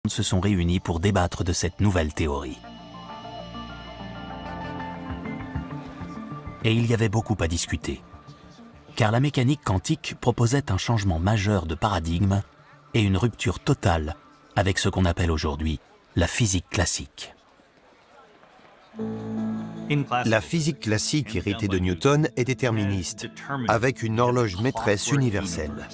se sont réunis pour débattre de cette nouvelle théorie. Et il y avait beaucoup à discuter, car la mécanique quantique proposait un changement majeur de paradigme et une rupture totale avec ce qu'on appelle aujourd'hui la physique classique. La physique classique héritée de Newton est déterministe, avec une horloge maîtresse universelle.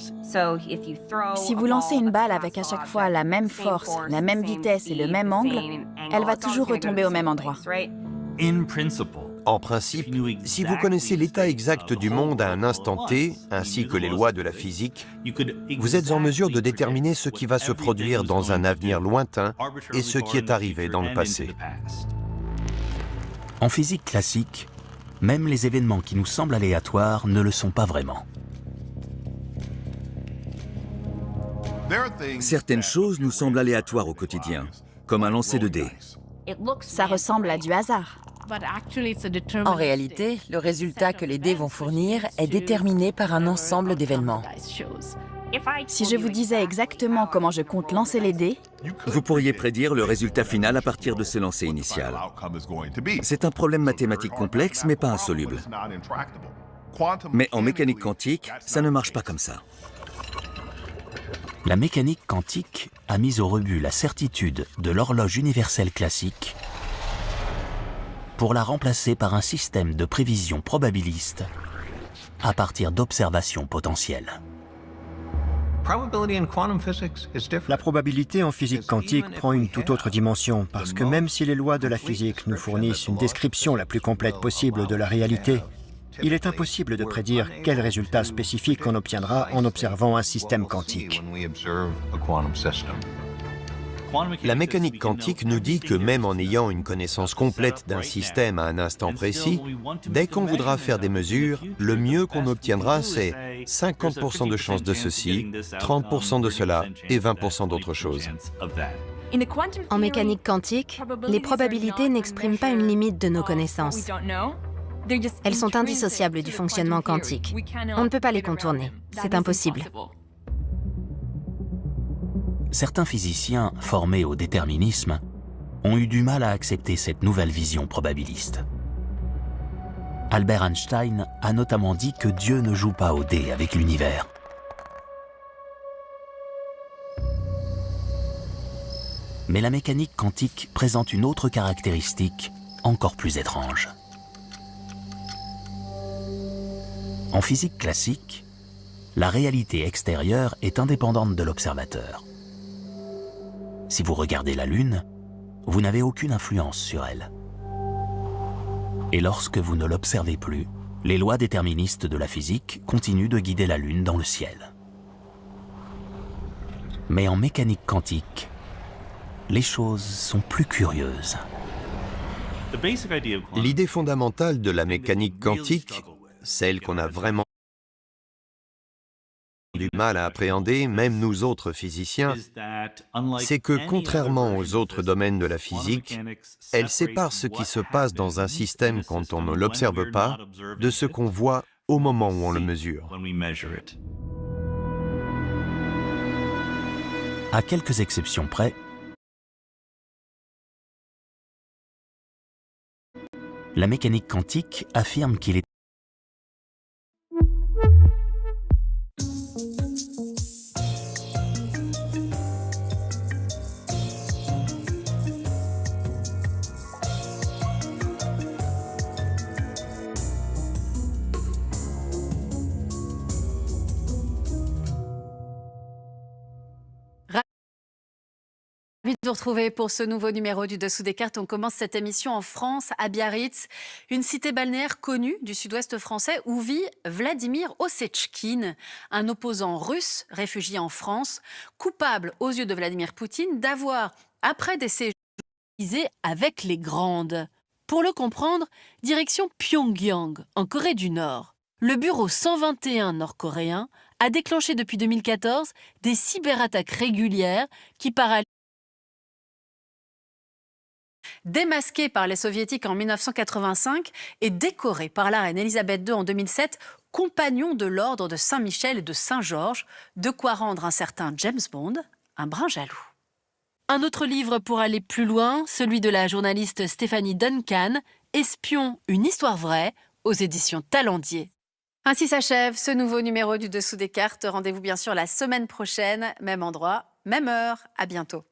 Si vous lancez une balle avec à chaque fois la même force, la même vitesse et le même angle, elle va toujours retomber au même endroit. En principe, si vous connaissez l'état exact du monde à un instant T, ainsi que les lois de la physique, vous êtes en mesure de déterminer ce qui va se produire dans un avenir lointain et ce qui est arrivé dans le passé. En physique classique, même les événements qui nous semblent aléatoires ne le sont pas vraiment. Certaines choses nous semblent aléatoires au quotidien, comme un lancer de dés. Ça ressemble à du hasard. En réalité, le résultat que les dés vont fournir est déterminé par un ensemble d'événements. Si je vous disais exactement comment je compte lancer les dés, Vous pourriez prédire le résultat final à partir de ce lancer initial. C'est un problème mathématique complexe, mais pas insoluble. Mais en mécanique quantique, ça ne marche pas comme ça. La mécanique quantique a mis au rebut la certitude de l'horloge universelle classique pour la remplacer par un système de prévision probabiliste à partir d'observations potentielles. La probabilité en physique quantique prend une toute autre dimension, parce que même si les lois de la physique nous fournissent une description la plus complète possible de la réalité, il est impossible de prédire quel résultat spécifique on obtiendra en observant un système quantique. La mécanique quantique nous dit que même en ayant une connaissance complète d'un système à un instant précis, dès qu'on voudra faire des mesures, le mieux qu'on obtiendra, c'est 50% de chance de ceci, 30% de cela et 20% d'autre chose. En mécanique quantique, les probabilités n'expriment pas une limite de nos connaissances. Elles sont indissociables du fonctionnement quantique. On ne peut pas les contourner. C'est impossible. Certains physiciens formés au déterminisme ont eu du mal à accepter cette nouvelle vision probabiliste. Albert Einstein a notamment dit que Dieu ne joue pas au dé avec l'univers. Mais la mécanique quantique présente une autre caractéristique encore plus étrange. En physique classique, la réalité extérieure est indépendante de l'observateur. Si vous regardez la Lune, vous n'avez aucune influence sur elle. Et lorsque vous ne l'observez plus, les lois déterministes de la physique continuent de guider la Lune dans le ciel. Mais en mécanique quantique, les choses sont plus curieuses. L'idée fondamentale de la mécanique quantique, celle qu'on a vraiment du mal à appréhender, même nous autres physiciens, c'est que contrairement aux autres domaines de la physique, elle sépare ce qui se passe dans un système quand on ne l'observe pas de ce qu'on voit au moment où on le mesure. À quelques exceptions près, la mécanique quantique affirme qu'il est Ravi de vous retrouver pour ce nouveau numéro du Dessous des cartes. On commence cette émission en France, à Biarritz, une cité balnéaire connue du sud-ouest français où vit Vladimir Ossetchkine, un opposant russe réfugié en France, coupable aux yeux de Vladimir Poutine d'avoir, après des séjours avec les grandes. Pour le comprendre, direction Pyongyang, en Corée du Nord. Le bureau 121 nord-coréen a déclenché depuis 2014 des cyberattaques régulières qui paralysent. Démasqué par les soviétiques en 1985 et décoré par la reine Elisabeth II en 2007, compagnon de l'ordre de Saint-Michel et de Saint-Georges, de quoi rendre un certain James Bond un brin jaloux. Un autre livre pour aller plus loin, celui de la journaliste Stéphanie Duncan, Espion, une histoire vraie, aux éditions Talendier. Ainsi s'achève ce nouveau numéro du Dessous des cartes. Rendez-vous bien sûr la semaine prochaine, même endroit, même heure. À bientôt.